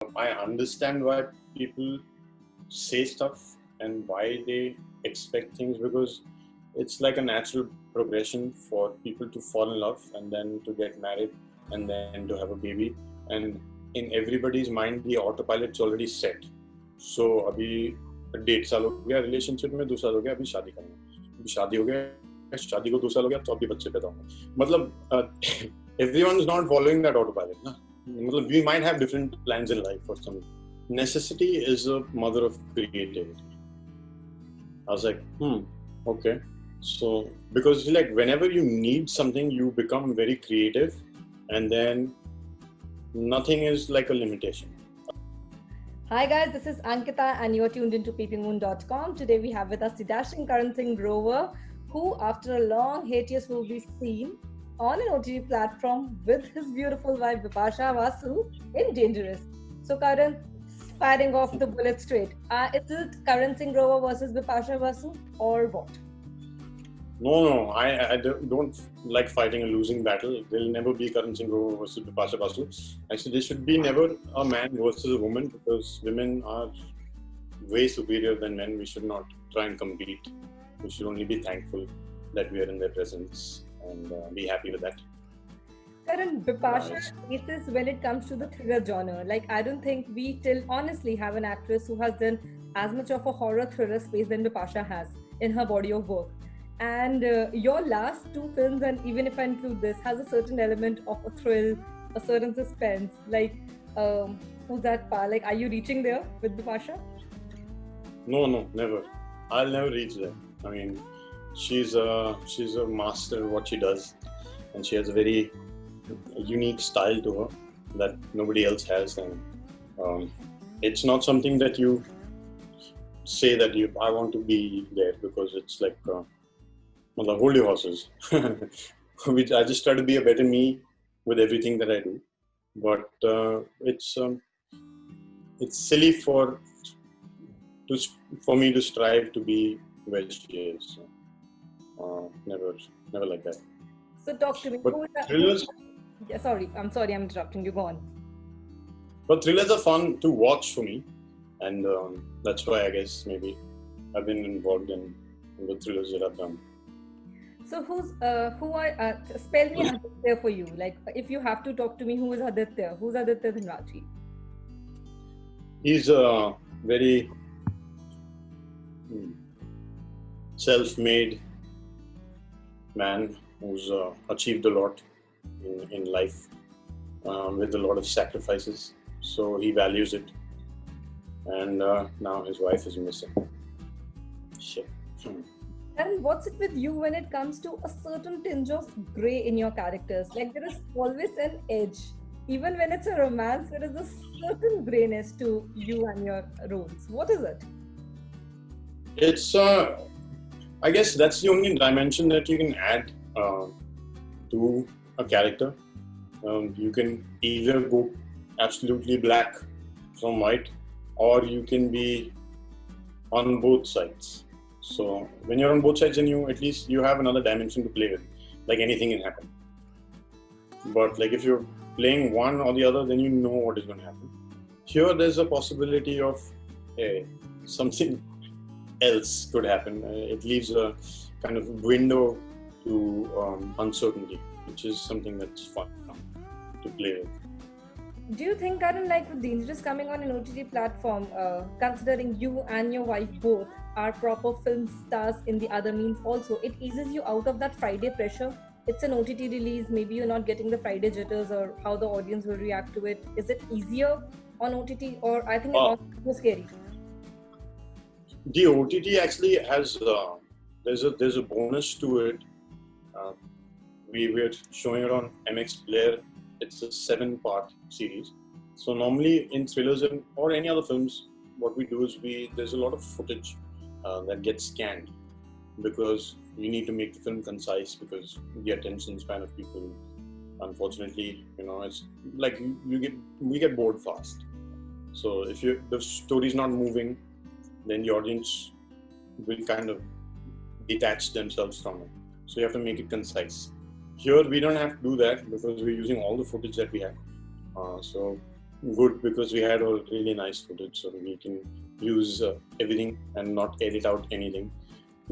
I understand why people say stuff and why they expect things, because it's like a natural progression for people to fall in love and then to get married and then to have a baby. And in everybody's mind, the autopilot's already set. So अभी 1.5 साल हो गया relationship में, 2 साल हो गया, अभी शादी करना, अभी शादी हो गया, शादी को 2 साल हो गया, तो अभी बच्चे पैदा होंगे. मतलब everyone's not following that autopilot ना. मतलब we might have different plans in life or something. Necessity is a mother of creativity. I was like, okay. So, because like whenever you need something, you become very creative, and then nothing is like a limitation. Hi guys, this is Ankita and you're tuned into PeepingMoon.com. Today we have with us the dashing Karan Singh Grover, who after a long hiatus will be seen on an OTT platform with his beautiful wife Bipasha Basu in Dangerous. So Karan, firing off the bullet straight. Is it Karan Singh Grover versus Bipasha Basu or what? No, I don't like fighting a losing battle. There'll never be Karan Singh Grover versus Bipasha Basu. Actually, there should be never a man versus a woman, because women are way superior than men. We should not try and compete. We should only be thankful that we are in their presence and be happy with that. Karan, Bipasha faces when it comes to the thriller genre. Like, I don't think we till honestly have an actress who has done as much of a horror thriller space than Bipasha has in her body of work. And your last 2 films, and even if I include this, has a certain element of a thrill, a certain suspense. Like, who's that part? Like, are you reaching there with Bipasha? No, never. I'll never reach there. I mean, she's a master at what she does, and she has a very unique style to her that nobody else has. And it's not something that you say that I want to be there, because it's like hold your horses. Which I just try to be a better me with everything that I do, but it's silly for me to strive to be where she is. Never like that. So talk to me. But thrillers. Yeah, I'm sorry, I'm interrupting you. Go on. But thrillers are fun to watch for me, and that's why I guess maybe I've been involved in the thrillers that I've done. So spell me Aditya for you. Like, if you have to talk to me, who is Aditya? Who's Aditya Dhanraji? He's a very self-made man who's achieved a lot in life with a lot of sacrifices. So he values it. And now his wife is missing. Shit. And what's it with you when it comes to a certain tinge of grey in your characters? Like, there is always an edge. Even when it's a romance, there is a certain greyness to you and your roles. What is it? It's, I guess that's the only dimension that you can add to a character. You can either go absolutely black from white, or you can be on both sides. So when you're on both sides, then at least you have another dimension to play with. Like, anything can happen. But like, if you're playing one or the other, then you know what is going to happen. Here, there's a possibility of something else could happen. It leaves a kind of window to uncertainty, which is something that's fun to play with. Do you think, Karan, like with Dangerous coming on an OTT platform, considering you and your wife both are proper film stars in the other means also, it eases you out of that Friday pressure? It's an OTT release, maybe you're not getting the Friday jitters or how the audience will react to it. Is it easier on OTT, or I think it's more scary? The OTT actually has, there's a bonus to it. We were showing it on MX Player. It's a 7-part series. So normally in thrillers or any other films, what we do is there's a lot of footage that gets scanned, because we need to make the film concise, because the attention span of people, unfortunately, it's like we get bored fast. So if the story's not moving, then the audience will kind of detach themselves from it. So you have to make it concise. Here we don't have to do that, because we're using all the footage that we have. So good because we had all really nice footage, so we can use everything and not edit out anything.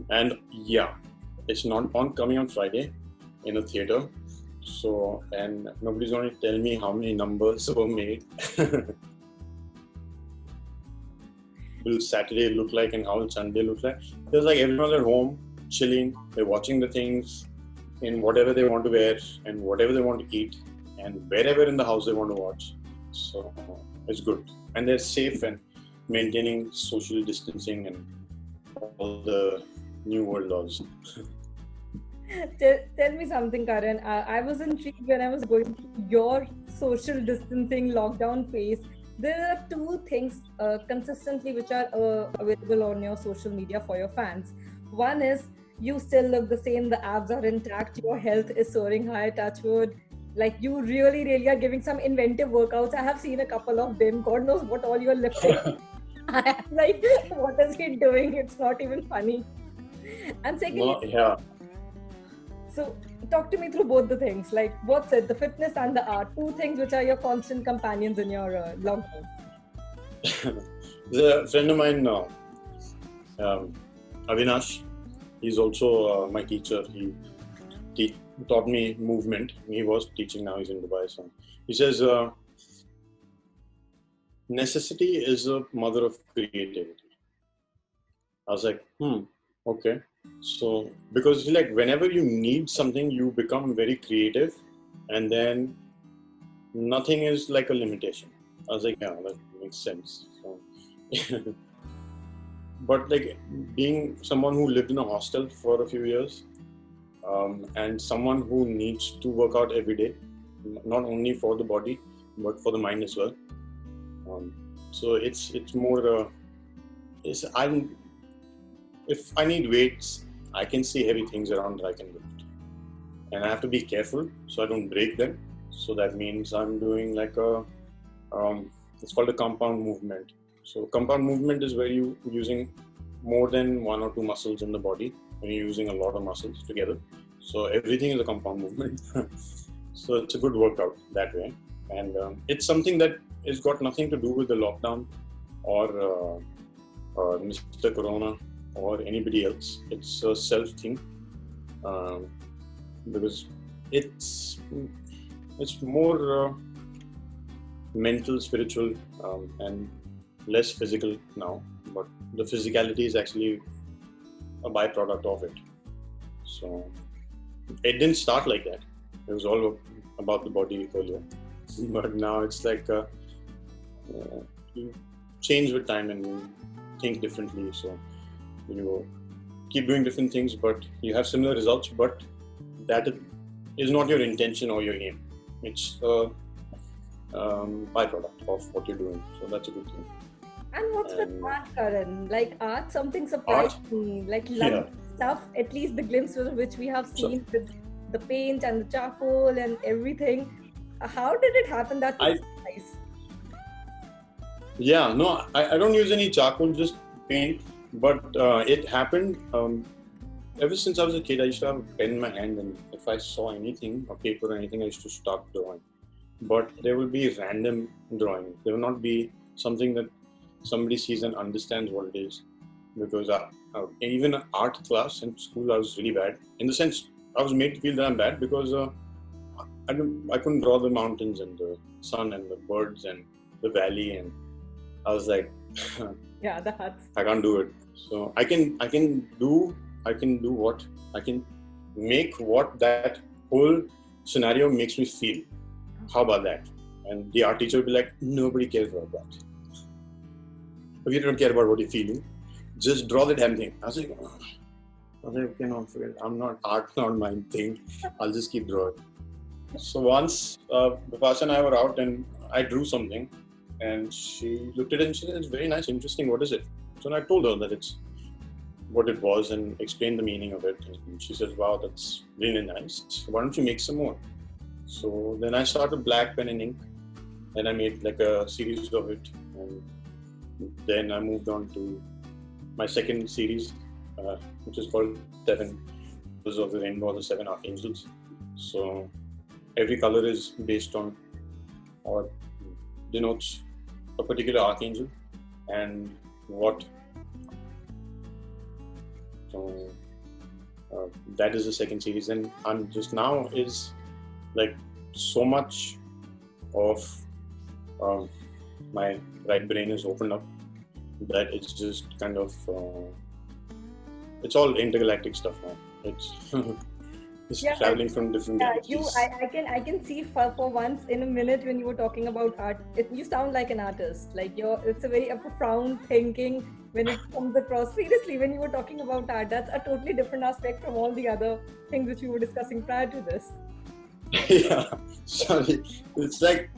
And yeah, it's not on coming on Friday in a theater. So, and nobody's going to tell me how many numbers were made. Will Saturday look like and how will Sunday look like? There's like everyone at home, chilling, they're watching the things in whatever they want to wear and whatever they want to eat and wherever in the house they want to watch. So it's good. And they're safe and maintaining social distancing and all the new world laws. Tell me something, Karan. I was intrigued when I was going through your social distancing lockdown phase. There are two things consistently which are available on your social media for your fans. One is you still look the same, the abs are intact, your health is soaring high, touch wood. Like you really, really are giving some inventive workouts. I have seen a couple of them. God knows what all you're lifting. I'm like, what is he doing? It's not even funny. And secondly, yeah. So talk to me through both the things, like what's it, the fitness and the art, two things which are your constant companions in your lockdown. The friend of mine, Avinash, he's also my teacher. He taught me movement. He was teaching, now he's in Dubai. So he says, necessity is a mother of creativity. I was like, okay. So, because like whenever you need something, you become very creative, and then nothing is like a limitation. I was like, yeah, that makes sense. So, but like being someone who lived in a hostel for a few years, and someone who needs to work out every day, not only for the body but for the mind as well. So it's more. If I need weights, I can see heavy things around that I can lift. And I have to be careful so I don't break them. So that means I'm doing like it's called a compound movement. So compound movement is where you're using more than one or two muscles in the body, when you're using a lot of muscles together. So everything is a compound movement. So it's a good workout that way. And it's something that has got nothing to do with the lockdown or Mr. Corona or anybody else. It's a self thing, because it's more mental, spiritual, and less physical now. But the physicality is actually a byproduct of it. So it didn't start like that. It was all about the body earlier, but now it's like you change with time and you think differently. So you keep doing different things, but you have similar results, but that is not your intention or your aim. It's a byproduct of what you're doing. So that's a good thing. And what's with art, Karan? Like art, something surprised me. Like stuff, at least the glimpses which we have seen with the paint and the charcoal and everything. How did it happen? That's nice. Yeah, no, I don't use any charcoal, just paint. But it happened ever since I was a kid. I used to have a pen in my hand, and if I saw anything, or paper or anything, I used to start drawing. But there will be random drawing. There will not be something that somebody sees and understands what it is. Because even an art class in school, I was really bad. In the sense, I was made to feel that I'm bad because I couldn't draw the mountains and the sun and the birds and the valley, and I was like, yeah, the huts. I can't do it. So I can make what that whole scenario makes me feel. How about that? And the art teacher will be like, nobody cares about that. If you don't care about what you're feeling, just draw the damn thing. I was like, okay, no, forget it. I'm not art, not my thing. I'll just keep drawing. So once Bipasha and I were out and I drew something, and she looked at it and she said, it's very nice, interesting, what is it? So I told her that it's what it was and explained the meaning of it. And she said, wow, that's really nice. Why don't you make some more? So then I started black pen and ink, and I made like a series of it. And then I moved on to my second series, which is called 7 Colors of the Rainbow, the 7 Archangels. So every color is based on, or denotes a particular archangel, and what so that is the second series. And I'm just now is like so much of my right brain is opened up that it's just kind of it's all intergalactic stuff now. It's it's traveling from different galaxies. I can see for once in a minute when you were talking about art, you sound like an artist. Like it's a very profound thinking when it comes across. Seriously, when you were talking about art, that's a totally different aspect from all the other things which we were discussing prior to this. Yeah, sorry. It's like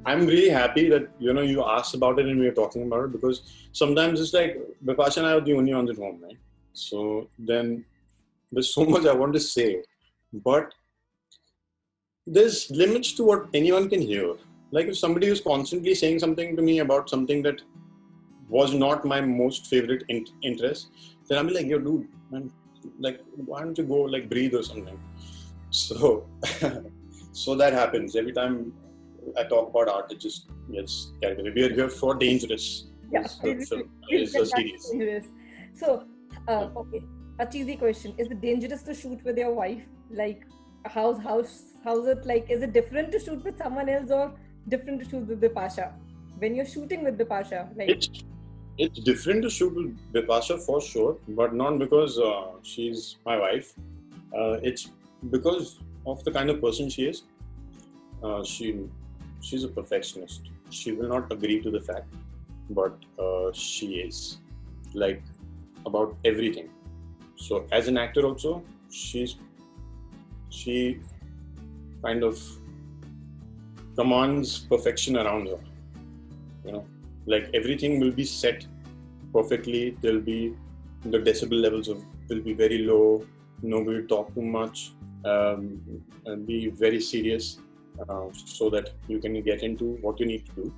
I'm really happy that you asked about it and we are talking about it, because sometimes it's like Bipasha and I are the only ones at home, right? So then there's so much I want to say, but there's limits to what anyone can hear. Like if somebody is constantly saying something to me about something that was not my most favorite interest, then I'll be like, yo, dude, man, like, why don't you go like breathe or something? So, so that happens every time I talk about art. It just gets carried away. We are here for Dangerous. Yeah, it's the series. Dangerous. So, okay, a cheesy question: is it dangerous to shoot with your wife? Like, how's it like? Is it different to shoot with someone else or different to shoot with Bipasha? When you're shooting with Bipasha, like it's different to shoot with Bipasha for sure, but not because she's my wife. It's because of the kind of person she is. She's a perfectionist. She will not agree to the fact, but she is like about everything. So as an actor also, she kind of commands perfection around her. Like everything will be set perfectly. There'll be the decibel levels will be very low. Nobody will talk too much. And be very serious so that you can get into what you need to do.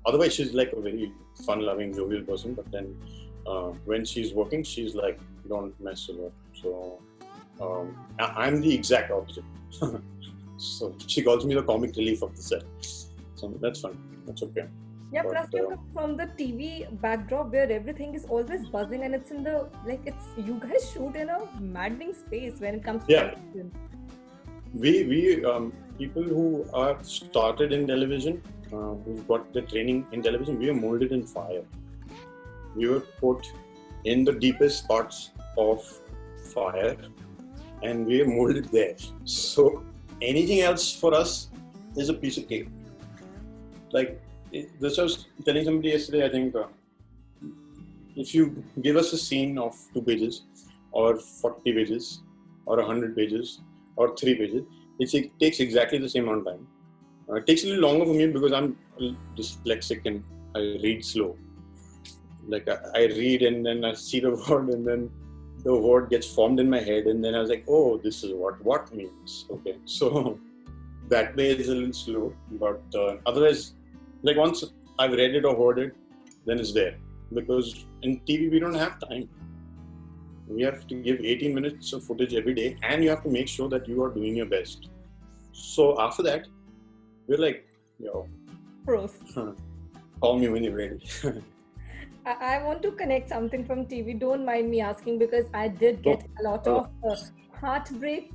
Otherwise, she's like a very fun-loving, jovial person. But then when she's working, she's like, don't mess with her. So I'm the exact opposite. So she calls me the comic relief of the set. So that's fun. That's okay. Yeah, plus you're from the TV backdrop where everything is always buzzing, and it's in the you guys shoot in a maddening space when it comes to television. We people who are started in television, who've got the training in television, we are molded in fire. We were put in the deepest parts of fire, and we are molded there. So anything else for us is a piece of cake. Like. This I was telling somebody yesterday, I think if you give us a scene of 2 pages or 40 pages or 100 pages or 3 pages, it takes exactly the same amount of time. It takes a little longer for me because I'm dyslexic and I read slow. Like I read and then I see the word and then the word gets formed in my head and then I was like, oh, this is what means. Okay, so that way it's a little slow, but otherwise, like once I've read it or heard it, then it's there. Because in TV, we don't have time. We have to give 18 minutes of footage every day and you have to make sure that you are doing your best. So after that, we're like, yo, pros. Call me when you're ready. I want to connect something from TV. Don't mind me asking because I did get a lot of heartbreak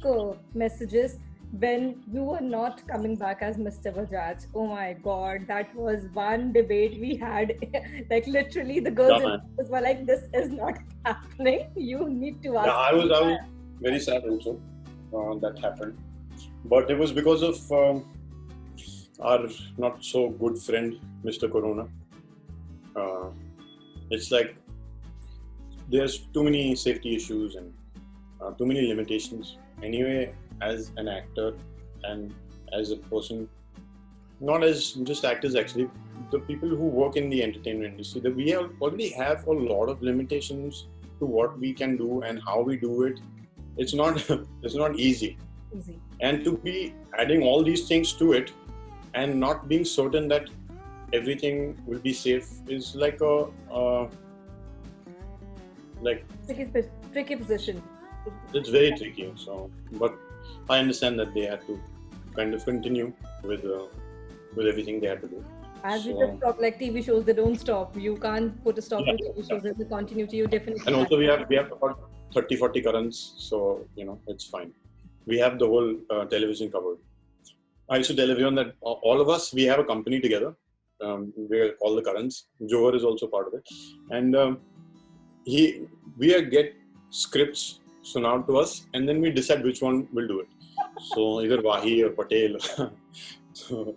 messages when you were not coming back as Mr.Bajaj. Oh my God, that was one debate we had. Like literally the girls were like, this is not happening. You need to ask. Yeah, I was very sad also that happened. But it was because of our not so good friend, Mr. Corona. It's like there's too many safety issues and too many limitations. Anyway, as an actor and as a person, not as just actors actually, the people who work in the entertainment industry, that we already have a lot of limitations to what we can do and how we do it. It's not easy. And to be adding all these things to it and not being certain that everything will be safe is like a tricky position. It's very tricky. So, but I understand that they have to kind of continue with with everything they had to do. As you just talk, like TV shows, they don't stop. You can't put a stop to TV shows. There's a continuity. You definitely. And also we have about 30-40 Karans, so it's fine. We have the whole television covered. I used to tell everyone that all of us, we have a company together. We're called the Karans. Grover is also part of it, and we get scripts sunad to us, and then we decide which one will do it. So either Wahi or Patel. So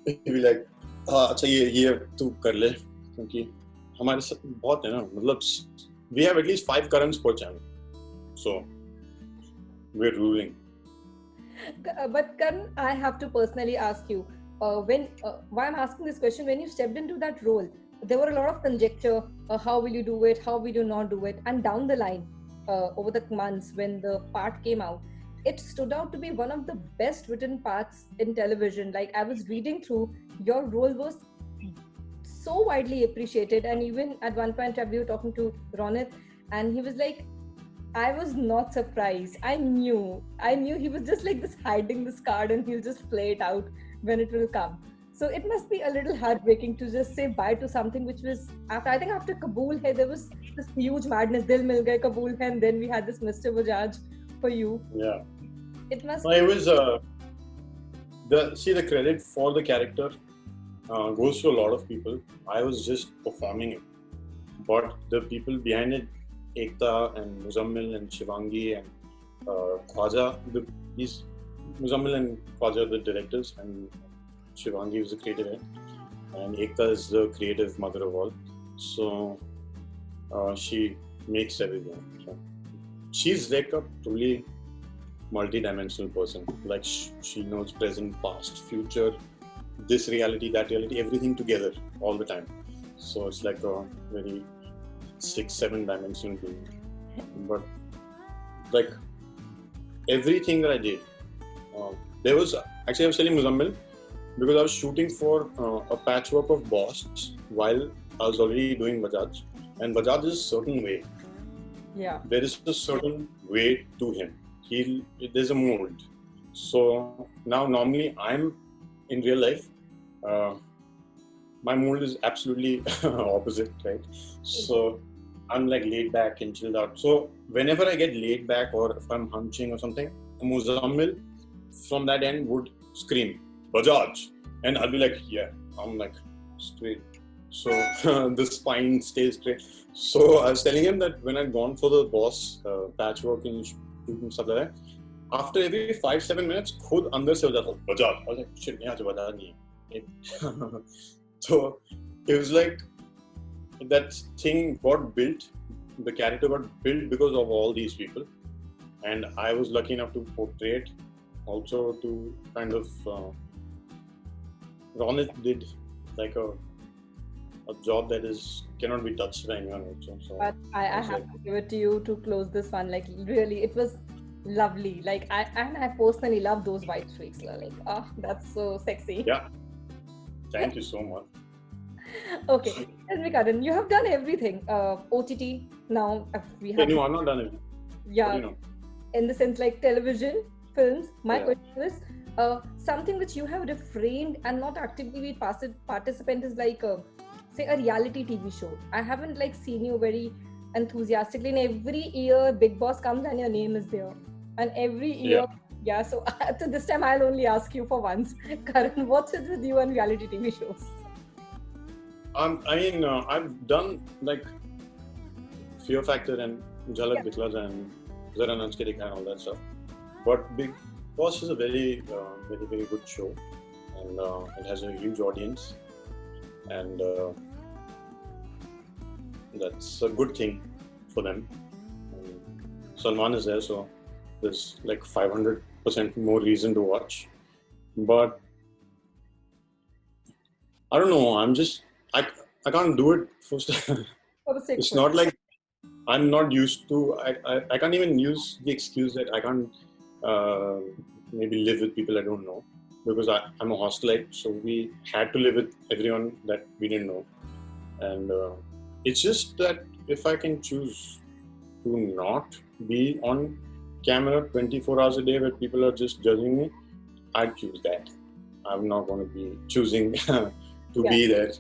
we'll be like, अच्छा ये तू कर ले क्योंकि हमारे साथ बहुत है ना मतलब we have at least 5 Karans per channel, so we're ruling. But Karan, I have to personally ask you, why I'm asking this question, when you stepped into that role, there were a lot of conjecture, how will you do it, how will you not do it, and down the line, over the months when the part came out, it stood out to be one of the best written parts in television. Like I was reading through, your role was so widely appreciated, and even at one point we were talking to Ronit, and he was like, I was not surprised. I knew he was just like this hiding this card, and he'll just play it out when it will come. So it must be a little heartbreaking to just say bye to something which was after Kabul Hai, there was this huge madness, Dil Mil Gaye, Kabul Hai, and then we had this Mr.Bajaj for you. Yeah. It must. It was the credit for the character goes to a lot of people. I was just performing it, but the people behind it, Ekta and Muzammil and Shivangi and Khwaja, Muzammil and Khwaja are the directors, and Shivangi is the creative head, and Ekta is the creative mother of all. So she makes everything. So she's like a truly multi-dimensional person. Like she knows present, past, future, this reality, that reality, everything together all the time. So it's like a very 6-7 dimensional being. But like everything that I did, I was telling Muzammil, because I was shooting for a patchwork of Boss while I was already doing Bajaj, and Bajaj is a certain way. Yeah. There is a certain way to him. There's a mold. So now normally I'm in real life, my mold is absolutely opposite, right? So I'm like laid back and chilled out. So whenever I get laid back or if I'm hunching or something, Muzammil from that end would scream, Bajaj. And I'll be like, yeah, I'm like straight. So the spine stays straight. So I was telling him that when I'd gone for the Boss patchwork and stuff like that, after every 5-7 minutes, खुद अंदर से हो जाता Bajaj. I was like, shit, यहाँ से Bajaj नहीं है. So it was like that thing got built, the character got built because of all these people, and I was lucky enough to portray it. Also to kind of Ronit did like a job that cannot be touched by anyone also. So but I have to give it to you to close this one. Like really, it was lovely. Like I personally love those white streaks. Like that's so sexy. Yeah. Thank you so much. Okay, tell me, Karan, you have done everything. OTT now we have. No, I'm not done it. Yeah. In the sense like television, films. My question is something which you have refrained and not actively be participant is like say a reality TV show. I haven't like seen you very enthusiastically. And every year Bigg Boss comes and your name is there, and every year. Yeah, so this time I'll only ask you for once. Karan, what's it with you and reality TV shows? I've done like Fear Factor and Jhalak Dikhla Jai and Zara Nanch Ke Dikha and all that stuff. But Bigg Boss is a very, very, very good show, and it has a huge audience, and that's a good thing for them. And Salman is there, so there's like 500% more reason to watch. But I don't know. I can't do it first. It's not like I'm not used to. I can't even use the excuse that I can't maybe live with people I don't know, because I'm a hostelite, so we had to live with everyone that we didn't know, and it's just that if I can choose to not be on camera 24 hours a day where people are just judging me, I'd choose that. I'm not going to be choosing to be there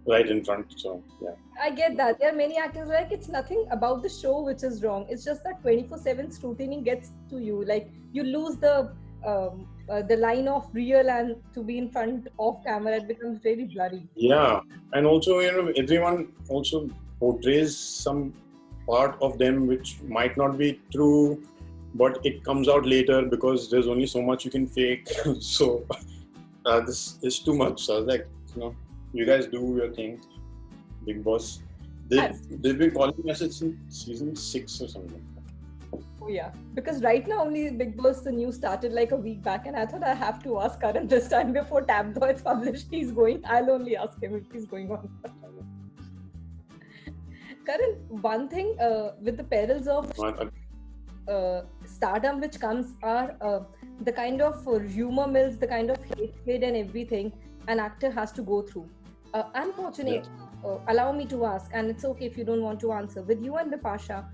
right in front. So yeah, I get that. There are many actors like it's nothing about the show which is wrong. It's just that 24/7 scrutiny gets to you. Like you lose the line of real and to be in front of camera. It becomes very blurry. yeah, and also everyone also portrays some part of them which might not be true, but it comes out later because there's only so much you can fake. So this is too much. So I was like, you guys do your thing, Bigg Boss. They've been calling us since season 6 or something. Oh yeah, because right now only Bigg Boss the news started like a week back, and I thought I have to ask Karan this time before tabloids publish he's going. I'll only ask him if he's going on. Karan, one thing with the perils of stardom which comes are the kind of rumor mills, the kind of hatred and everything an actor has to go through. Unfortunately, allow me to ask, and it's okay if you don't want to answer. With you and Bipasha,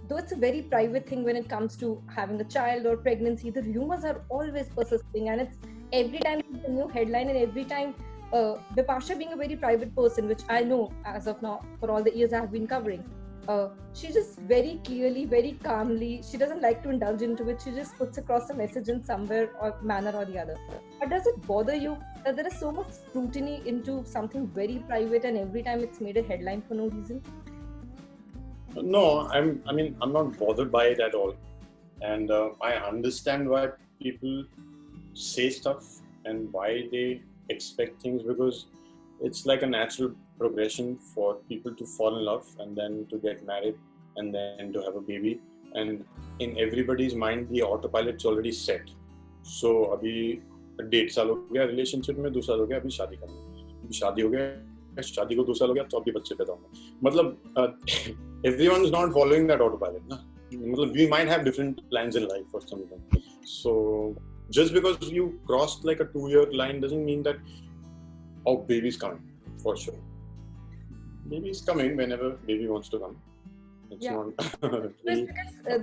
though it's a very private thing when it comes to having a child or pregnancy, the rumors are always persisting, and it's every time it's a new headline, and every time Bipasha being a very private person, which I know as of now for all the years I've been covering, she just very clearly, very calmly, she doesn't like to indulge into it. She just puts across a message in somewhere or manner or the other. But does it bother you that there is so much scrutiny into something very private and every time it's made a headline for no reason? No, I'm not bothered by it at all, and I understand why people say stuff and why they expect things, because it's like a natural progression for people to fall in love and then to get married and then to have a baby, and in everybody's mind the autopilot's already set. So अभी 1.5 साल हो गया relationship में, 2 साल हो गया अभी शादी करनी, शादी हो गया, शादी को 2 साल हो गया तो अभी बच्चे पैदा होंगे. मतलब everyone's not following that autopilot ना. मतलब we might have different plans in life or something. So just because you crossed like a 2-year line doesn't mean that baby's coming for sure. Baby's coming whenever baby wants to come. It's not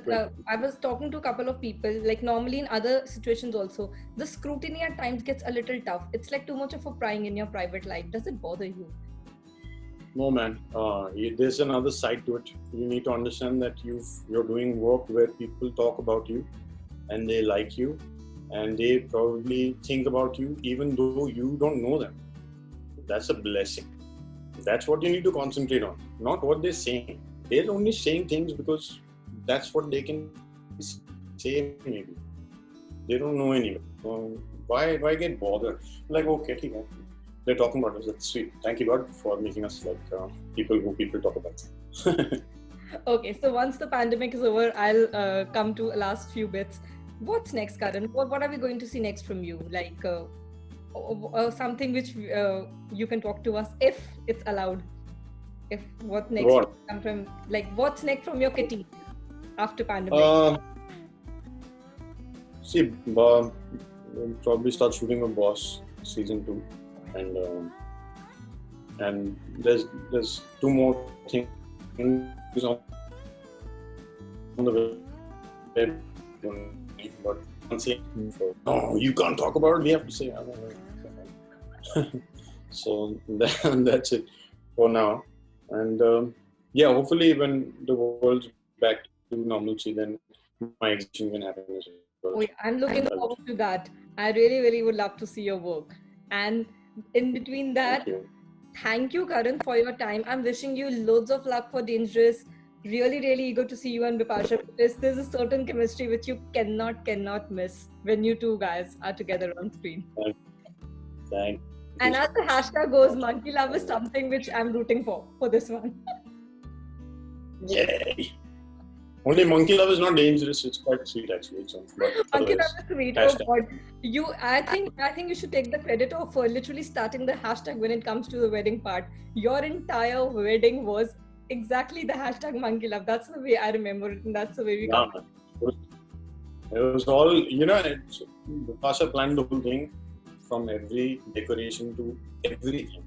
because I was talking to a couple of people, like normally in other situations also, the scrutiny at times gets a little tough. It's like too much of a prying in your private life. Does it bother you? No, man. There's another side to it. You need to understand that you're doing work where people talk about you and they like you and they probably think about you even though you don't know them. That's a blessing. That's what you need to concentrate on, not what they're saying. They're only saying things because that's what they can say maybe. They don't know anyway. Why get bothered? Like, okay, they're talking about us. That's sweet. Thank you, God, for making us like people who people talk about. Okay, so once the pandemic is over, I'll come to last few bits. What's next, Karan? What are we going to see next from you? Like something which you can talk to us if it's allowed. If what next come from, like what's next from your kitty after pandemic? See, we'll probably start shooting a Boss season 2, and there's 2 more things on the web, but can't say. No, you can't talk about it. We have to say. So that's it for now. And hopefully when the world's back to normalcy, then my exhibition can happen as well. Oh, yeah, I'm looking forward to that. I really, really would love to see your work. And in between that, thank you, Karan, for your time. I'm wishing you loads of luck for Dangerous. Really, really eager to see you and Bipasha, because there's a certain chemistry which you cannot miss when you two guys are together on screen. Thank you. And as the hashtag goes, monkey love is something which I'm rooting for this one. Yay! Only monkey love is not dangerous. It's quite sweet actually. Monkey love is sweet. Hashtag. Oh God, I think you should take the credit of literally starting the hashtag when it comes to the wedding part. Your entire wedding was exactly the hashtag monkey love. That's the way I remember it, and that's the way we got it. It was all, Bipasha planned the whole thing. From every decoration to everything,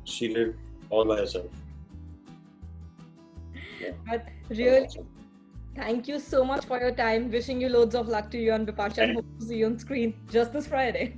she did all by herself. Yeah. But really, thank you so much for your time. Wishing you loads of luck to you and Bipasha, and hope to see you on screen just this Friday.